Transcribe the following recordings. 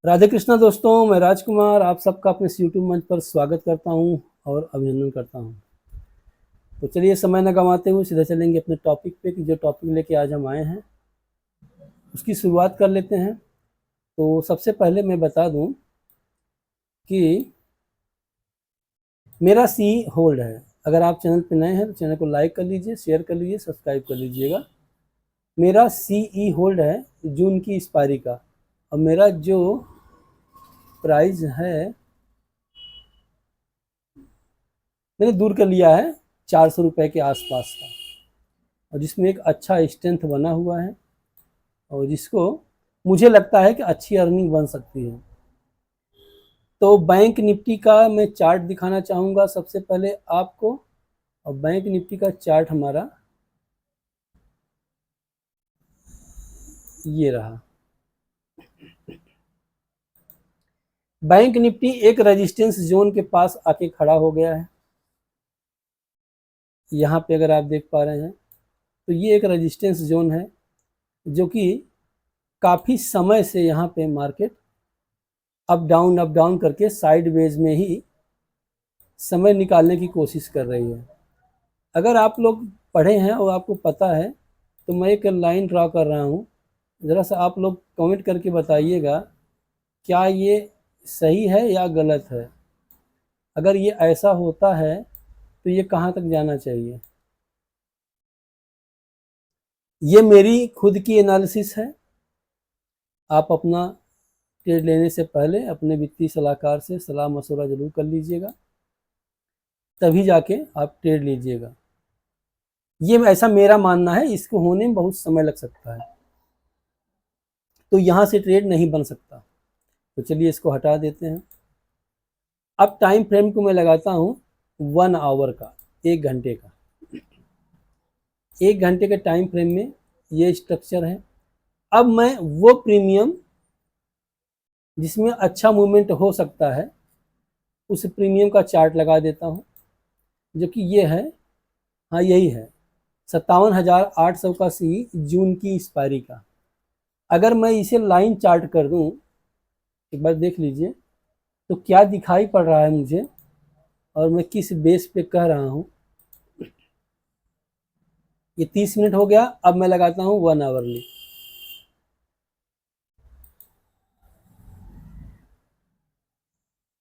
राधे कृष्णा दोस्तों, मैं राजकुमार आप सबका अपने यूट्यूब मंच पर स्वागत करता हूं और अभिनंदन करता हूं। तो चलिए समय न गंवाते हुए सीधा चलेंगे अपने टॉपिक पे कि जो टॉपिक लेके आज हम आए हैं उसकी शुरुआत कर लेते हैं। तो सबसे पहले मैं बता दूं कि मेरा सी होल्ड है। अगर आप चैनल पे नए हैं तो चैनल को लाइक कर लीजिए, शेयर कर लीजिए, सब्सक्राइब कर लीजिएगा। मेरा सीई होल्ड है जून की एक्सपायरी का, और मेरा जो प्राइस है मैंने दूर कर लिया है 400 रुपये के आसपास का, और जिसमें एक अच्छा स्ट्रेंथ बना हुआ है और जिसको मुझे लगता है कि अच्छी अर्निंग बन सकती है। तो बैंक निफ्टी का मैं चार्ट दिखाना चाहूँगा सबसे पहले आपको, और बैंक निफ्टी का चार्ट हमारा ये रहा। बैंक निफ्टी एक रेजिस्टेंस जोन के पास आके खड़ा हो गया है। यहाँ पे अगर आप देख पा रहे हैं तो ये एक रेजिस्टेंस जोन है जो कि काफ़ी समय से यहाँ पे मार्केट अप डाउन करके साइडवेज में ही समय निकालने की कोशिश कर रही है। अगर आप लोग पढ़े हैं और आपको पता है तो मैं एक लाइन ड्रा कर रहा हूँ, ज़रा सा आप लोग कमेंट करके बताइएगा क्या ये सही है या गलत है। अगर ये ऐसा होता है तो ये कहाँ तक जाना चाहिए। ये मेरी खुद की एनालिसिस है। आप अपना ट्रेड लेने से पहले अपने वित्तीय सलाहकार से सलाह मशवरा ज़रूर कर लीजिएगा, तभी जाके आप ट्रेड लीजिएगा। ये ऐसा मेरा मानना है, इसको होने में बहुत समय लग सकता है, तो यहाँ से ट्रेड नहीं बन सकता। तो चलिए इसको हटा देते हैं। अब टाइम फ्रेम को मैं लगाता हूँ 1 आवर का, 1 घंटे का। 1 घंटे के टाइम फ्रेम में ये स्ट्रक्चर है। अब मैं वो प्रीमियम जिसमें अच्छा मूवमेंट हो सकता है उस प्रीमियम का चार्ट लगा देता हूँ, जो कि ये है, हाँ यही है 57,800 का सी जून की एक्सपायरी का। अगर मैं इसे लाइन चार्ट कर दूं, एक बार देख लीजिए तो क्या दिखाई पड़ रहा है मुझे और मैं किस बेस पे कह रहा हूँ। ये 30 मिनट हो गया। अब मैं लगाता हूँ 1 आवरली।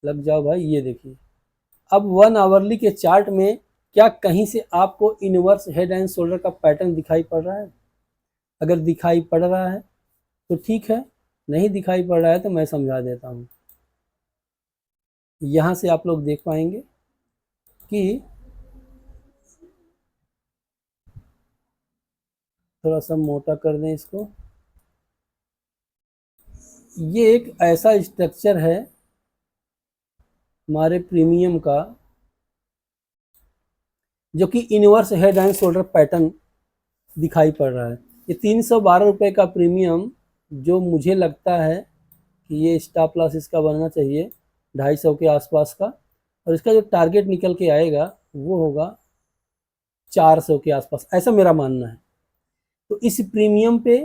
लग जाओ भाई, ये देखिए अब 1 आवरली के चार्ट में क्या कहीं से आपको इनवर्स हेड एंड शोल्डर का पैटर्न दिखाई पड़ रहा है। अगर दिखाई पड़ रहा है तो ठीक है, नहीं दिखाई पड़ रहा है तो मैं समझा देता हूँ। यहाँ से आप लोग देख पाएंगे कि थोड़ा सा मोटा कर दें इसको। ये एक ऐसा स्ट्रक्चर है हमारे प्रीमियम का जो कि inverse head and shoulder pattern दिखाई पड़ रहा है। ये 312 रुपये का प्रीमियम जो मुझे लगता है कि ये स्टॉप लॉस इसका बनना चाहिए 250 के आसपास का, और इसका जो टारगेट निकल के आएगा वो होगा 400 के आसपास, ऐसा मेरा मानना है। तो इस प्रीमियम पे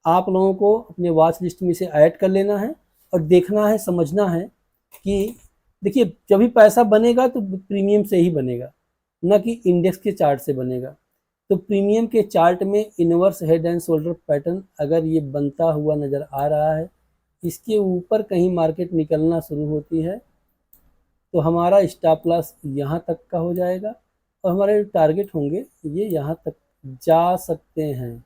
आप लोगों को अपने वॉच लिस्ट में से ऐड कर लेना है और देखना है, समझना है कि देखिए जब भी पैसा बनेगा तो प्रीमियम से ही बनेगा, ना कि इंडेक्स के चार्ट से बनेगा। तो प्रीमियम के चार्ट में inverse head and shoulder pattern अगर ये बनता हुआ नज़र आ रहा है, इसके ऊपर कहीं मार्केट निकलना शुरू होती है तो हमारा स्टॉप लॉस यहाँ तक का हो जाएगा और हमारे टारगेट होंगे ये यहाँ तक जा सकते हैं।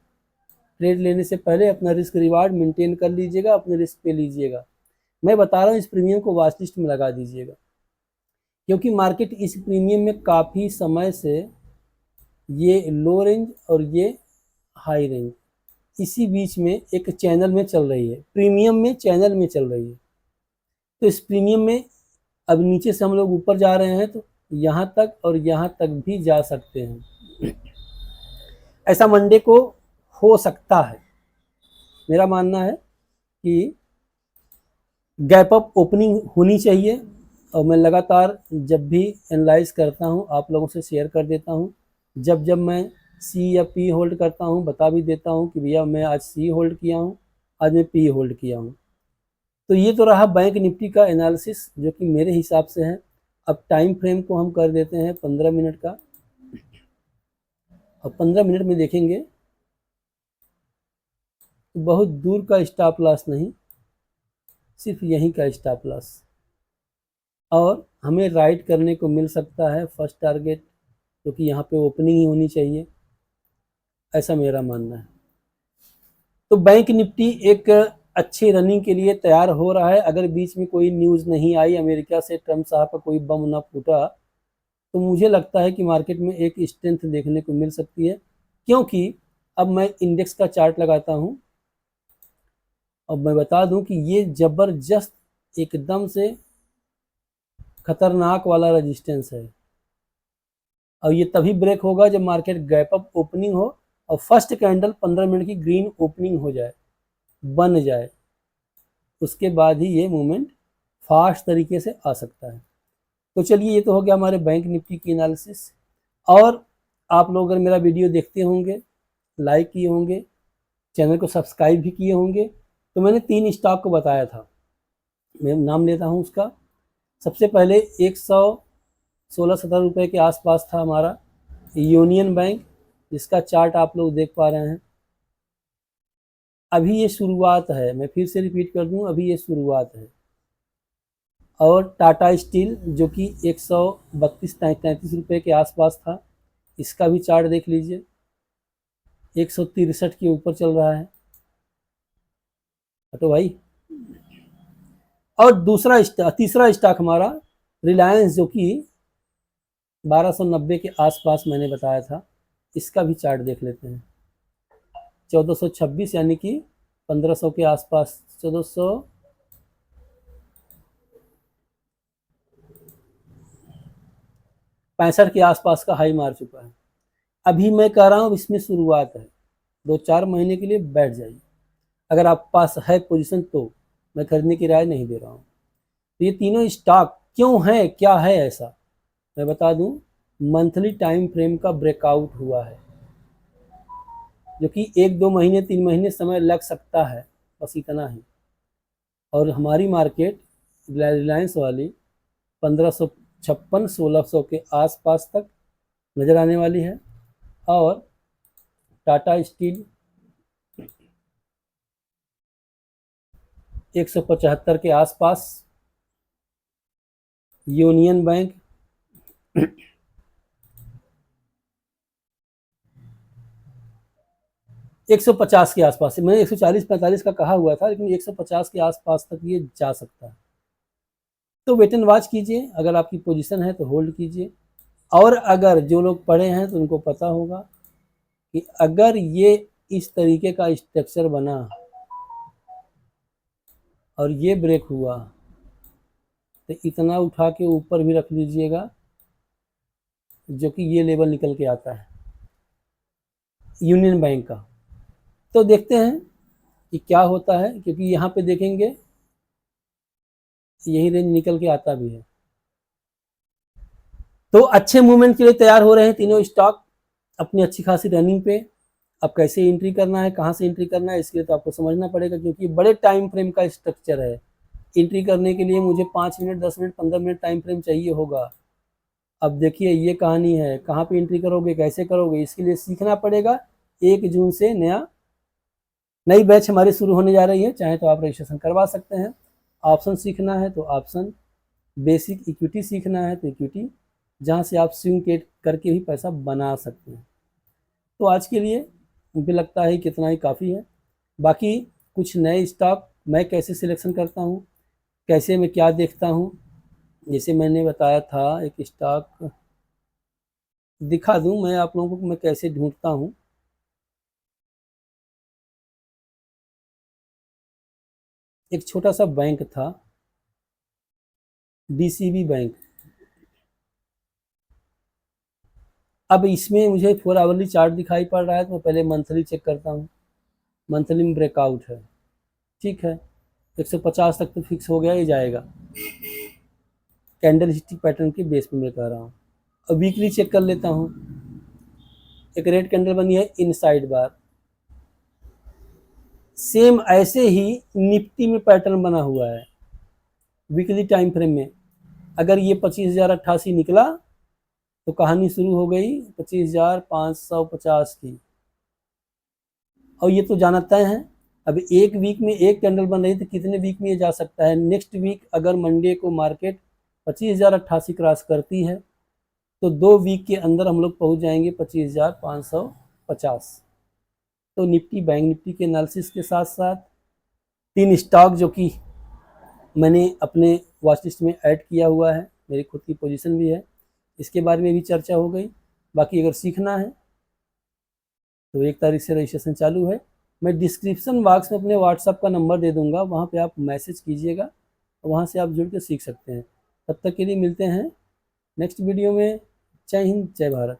ट्रेड लेने से पहले अपना रिस्क रिवार्ड मेंटेन कर लीजिएगा, अपने रिस्क पे लीजिएगा। मैं बता रहा हूँ इस प्रीमियम को वॉच लिस्ट में लगा दीजिएगा, क्योंकि मार्केट इस प्रीमियम में काफ़ी समय से ये लो रेंज और ये हाई रेंज इसी बीच में एक चैनल में चल रही है, प्रीमियम में चैनल में चल रही है। तो इस प्रीमियम में अब नीचे से हम लोग ऊपर जा रहे हैं तो यहाँ तक और यहाँ तक भी जा सकते हैं। ऐसा मंडे को हो सकता है। मेरा मानना है कि गैप अप ओपनिंग होनी चाहिए, और मैं लगातार जब भी एनालाइज करता हूँ आप लोगों से शेयर कर देता हूँ। जब जब मैं सी या पी होल्ड करता हूँ बता भी देता हूँ कि भैया मैं आज सी होल्ड किया हूँ, आज मैं पी होल्ड किया हूँ। तो ये तो रहा बैंक निफ्टी का एनालिसिस जो कि मेरे हिसाब से है। अब टाइम फ्रेम को हम कर देते हैं 15 मिनट का। अब 15 मिनट में देखेंगे तो बहुत दूर का स्टॉप लॉस नहीं, सिर्फ यहीं का स्टॉप लॉस, और हमें राइट करने को मिल सकता है फर्स्ट टारगेट, क्योंकि यहाँ पे ओपनिंग ही होनी चाहिए, ऐसा मेरा मानना है। तो बैंक निफ्टी एक अच्छी रनिंग के लिए तैयार हो रहा है। अगर बीच में कोई न्यूज़ नहीं आई अमेरिका से, ट्रम्प साहब का कोई बम ना फूटा, तो मुझे लगता है कि मार्केट में एक स्ट्रेंथ देखने को मिल सकती है। क्योंकि अब मैं इंडेक्स का चार्ट लगाता हूँ, अब मैं बता दूं कि ये ज़बरदस्त एकदम से खतरनाक वाला रेजिस्टेंस है, और ये तभी ब्रेक होगा जब मार्केट गैप अप ओपनिंग हो और फर्स्ट कैंडल 15 मिनट की ग्रीन ओपनिंग हो जाए, बन जाए, उसके बाद ही ये मूवमेंट फास्ट तरीके से आ सकता है। तो चलिए, ये तो हो गया हमारे बैंक निफ्टी की एनालिसिस। और आप लोग अगर मेरा वीडियो देखते होंगे, लाइक किए होंगे, चैनल को सब्सक्राइब भी किए होंगे, तो मैंने 3 स्टॉक को बताया था, मैं नाम लेता हूँ उसका। सबसे पहले 116-17 रुपये के आसपास था हमारा यूनियन बैंक, जिसका चार्ट आप लोग देख पा रहे हैं। अभी ये शुरुआत है, मैं फिर से रिपीट कर दूं, अभी ये शुरुआत है। और टाटा स्टील जो कि 132-33 रुपये के आसपास था, इसका भी चार्ट देख लीजिए, 163 के ऊपर चल रहा है। तो भाई, और तीसरा स्टॉक हमारा रिलायंस जो कि 1290 के आसपास मैंने बताया था, इसका भी चार्ट देख लेते हैं। 1426 यानी कि 1500 के आसपास, 1465 के आसपास का हाई मार चुका है। अभी मैं कह रहा हूँ इसमें शुरुआत है, 2-4 महीने के लिए बैठ जाइए, अगर आप पास है पोजीशन तो। मैं खरीदने की राय नहीं दे रहा हूँ। तो ये तीनों स्टॉक क्यों है, क्या है ऐसा, मैं बता दूं। मंथली टाइम फ्रेम का ब्रेकआउट हुआ है, जो कि 1-2 महीने 3 महीने समय लग सकता है, बस इतना ही। और हमारी मार्केट रिलायंस वाली 1556-1600 के आसपास तक नज़र आने वाली है, और टाटा स्टील 175 के आसपास, यूनियन बैंक 150 के आसपास, मैंने 140-45 का कहा हुआ था, लेकिन 150 के आसपास तक ये जा सकता है। तो वेट एंड वॉच कीजिए, अगर आपकी पोजीशन है तो होल्ड कीजिए। और अगर जो लोग पढ़े हैं तो उनको पता होगा कि अगर ये इस तरीके का स्ट्रक्चर बना और ये ब्रेक हुआ, तो इतना उठा के ऊपर भी रख लीजिएगा, जो कि ये लेवल निकल के आता है यूनियन बैंक का। तो देखते हैं कि क्या होता है, क्योंकि यहाँ पे देखेंगे यही रेंज निकल के आता भी है। तो अच्छे मूवमेंट के लिए तैयार हो रहे हैं तीनों स्टॉक अपनी अच्छी खासी रनिंग पे। अब कैसे एंट्री करना है, कहाँ से एंट्री करना है, इसके लिए तो आपको समझना पड़ेगा, क्योंकि बड़े टाइम फ्रेम का स्ट्रक्चर है। एंट्री करने के लिए मुझे 5 minute, 10 minute, 15 minute time frame चाहिए होगा। अब देखिए ये कहानी है, कहाँ पे एंट्री करोगे, कैसे करोगे, इसके लिए सीखना पड़ेगा। 1 जून से नई बैच हमारी शुरू होने जा रही है, चाहे तो आप रजिस्ट्रेशन करवा सकते हैं। ऑप्शन सीखना है तो ऑप्शन, बेसिक इक्विटी सीखना है तो इक्विटी, जहाँ से आप स्विंग ट्रेड करके भी पैसा बना सकते हैं। तो आज के लिए मुझे लगता है कितना ही काफ़ी है। बाकी कुछ नए स्टॉक मैं कैसे सिलेक्शन करता हूँ, कैसे मैं क्या देखता हूँ, जैसे मैंने बताया था, एक स्टॉक दिखा दूँ मैं आप लोगों को मैं कैसे ढूंढता हूँ। एक छोटा सा बैंक था, डीसीबी बैंक। अब इसमें मुझे 4 आवरली चार्ट दिखाई पड़ रहा है, तो मैं पहले मंथली चेक करता हूँ। मंथली में ब्रेकआउट है, ठीक है, 150 तक तो फिक्स हो गया, ही जाएगा कैंडल स्टिक पैटर्न के बेस पे मैं कह रहा हूँ। अब वीकली चेक कर लेता हूँ। एक रेड कैंडल बनी है इनसाइड बार, सेम ऐसे ही निफ्टी में पैटर्न बना हुआ है वीकली टाइम फ्रेम में। अगर ये 25,088 निकला तो कहानी शुरू हो गई 25,550 की, और ये तो जाना तय है। अब एक वीक में एक कैंडल बन रही तो कितने वीक में ये जा सकता है। नेक्स्ट वीक अगर मंडे को मार्केट 25,088 क्रॉस करती है तो 2 वीक के अंदर हम लोग पहुंच जाएंगे 25,550। तो निफ्टी बैंक निफ्टी के एनालिसिस के साथ साथ 3 स्टॉक जो कि मैंने अपने वॉच लिस्ट में ऐड किया हुआ है, मेरी खुद की पोजीशन भी है, इसके बारे में भी चर्चा हो गई। बाकी अगर सीखना है तो 1 तारीख से रजिस्ट्रेशन चालू है। मैं डिस्क्रिप्शन बॉक्स में अपने व्हाट्सएप का नंबर दे दूंगा, वहाँ पे आप मैसेज कीजिएगा, वहाँ से आप जुड़ के सीख सकते हैं। तब तक के लिए मिलते हैं नेक्स्ट वीडियो में। जय हिंद, जय भारत।